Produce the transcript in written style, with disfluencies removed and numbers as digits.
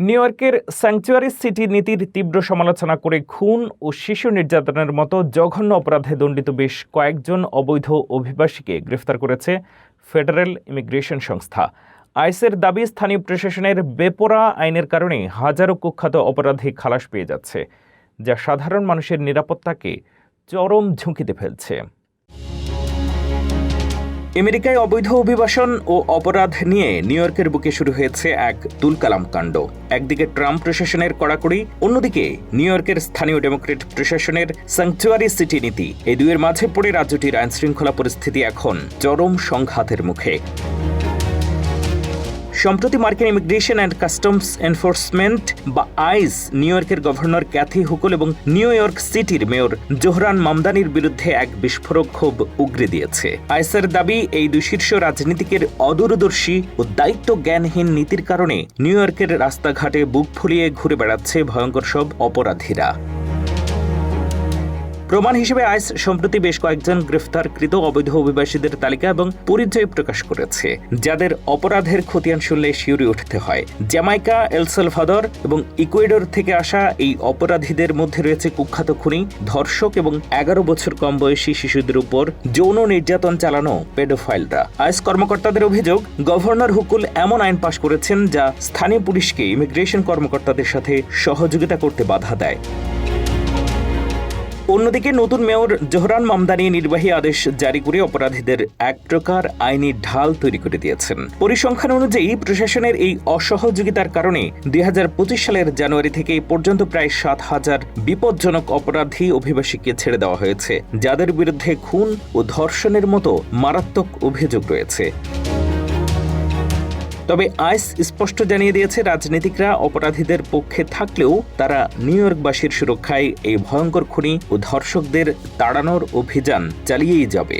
New ইয়র্কের sanctuary city নীতির তীব্র সমালোচনা করে খুন ও শিশু নির্যাতনের মতো জঘন্য অপরাধে দণ্ডিত বেশ কয়েকজন অবৈধ অভিবাসীকে গ্রেফতার করেছে ফেডারেল ইমিগ্রেশন সংস্থা। আইসের দাবি, স্থানীয় প্রশাসনের বেপরোয়া আইনের কারণে হাজারো কুখ্যাত অপরাধী খালাস পেয়ে যাচ্ছে, যা সাধারণ মানুষের নিরাপত্তাকে চরম ঝুঁকিতে ফেলছে। আমেরিকায় অবৈধ অভিবাসন ও অপরাধ নিয়ে নিউ ইয়র্কের বুকে শুরু হয়েছে এক তুলকালাম কাণ্ড। একদিকে ট্রাম্প প্রশাসনের কড়াকড়ি, অন্যদিকে নিউ ইয়র্কের স্থানীয় ডেমোক্রেট প্রশাসনের স্যাংচুয়ারি সিটি নীতি। এই দুয়ের মাঝে পড়ে রাজ্যটির আইনশৃঙ্খলা পরিস্থিতি এখন চরম সংঘাতের মুখে। সম্প্রতি মার্কিন ইমিগ্রেশন অ্যান্ড কাস্টমস এনফোর্সমেন্ট বা আইস নিউ ইয়র্কের গভর্নর ক্যাথি হুকল এবং নিউ ইয়র্ক সিটির মেয়র জোহরান মামদানির বিরুদ্ধে এক বিস্ফোরক ক্ষোভ উগরে দিয়েছে। আইসের দাবি, এই দুই শীর্ষ রাজনীতিকের অদূরদর্শী ও দায়িত্ব জ্ঞানহীন নীতির কারণে নিউ ইয়র্কের রাস্তাঘাটে বুক ফুলিয়ে ঘুরে বেড়াচ্ছে ভয়ঙ্কর সব অপরাধীরা। প্রমাণ হিসেবে আইস সম্প্রতি বেশ কয়েকজন গ্রেফতারকৃত অবৈধ অভিবাসীদের তালিকা এবং পরিচয় প্রকাশ করেছে, যাদের অপরাধের খতিয়ান শুনলে শিউরে উঠতে হয়। জ্যামাইকা, এল সালভাদর এবং ইকুয়েডর থেকে আসা এই অপরাধীদের মধ্যে রয়েছে কুখ্যাত খুনি, ধর্ষক এবং 11 বছর কম বয়সী শিশুদের উপর যৌন নির্যাতন চালানো পেডোফাইলরা। আইস কর্মকর্তাদের অভিযোগ, গভর্নর হুকুল এমন আইন পাশ করেছেন যা স্থানীয় পুলিশকে ইমিগ্রেশন কর্মকর্তাদের সাথে সহযোগিতা করতে বাধা দেয়। অন্যদিকে নতুন মেয়র জোহরান মামদানি নির্বাহী আদেশ জারি করে অপরাধীদের এক প্রকার আইনি ঢাল তৈরি করে দিয়েছেন। পরিসংখ্যান অনুযায়ী প্রশাসনের এই অসহযোগিতার কারণে 2025 সালের জানুয়ারি থেকে পর্যন্ত প্রায় 7,000 বিপজ্জনক অপরাধী অভিবাসীকে ছেড়ে দেওয়া হয়েছে, যাদের বিরুদ্ধে খুন ও ধর্ষণের মতো মারাত্মক অভিযোগ রয়েছে। তবে আইস স্পষ্ট জানিয়ে দিয়েছে, রাজনীতিকরা অপরাধীদের পক্ষে থাকলেও তারা নিউ ইয়র্কবাসীর সুরক্ষায় এই ভয়ঙ্কর খুনি ও ধর্ষকদের তাড়ানোর অভিযান চালিয়েই যাবে।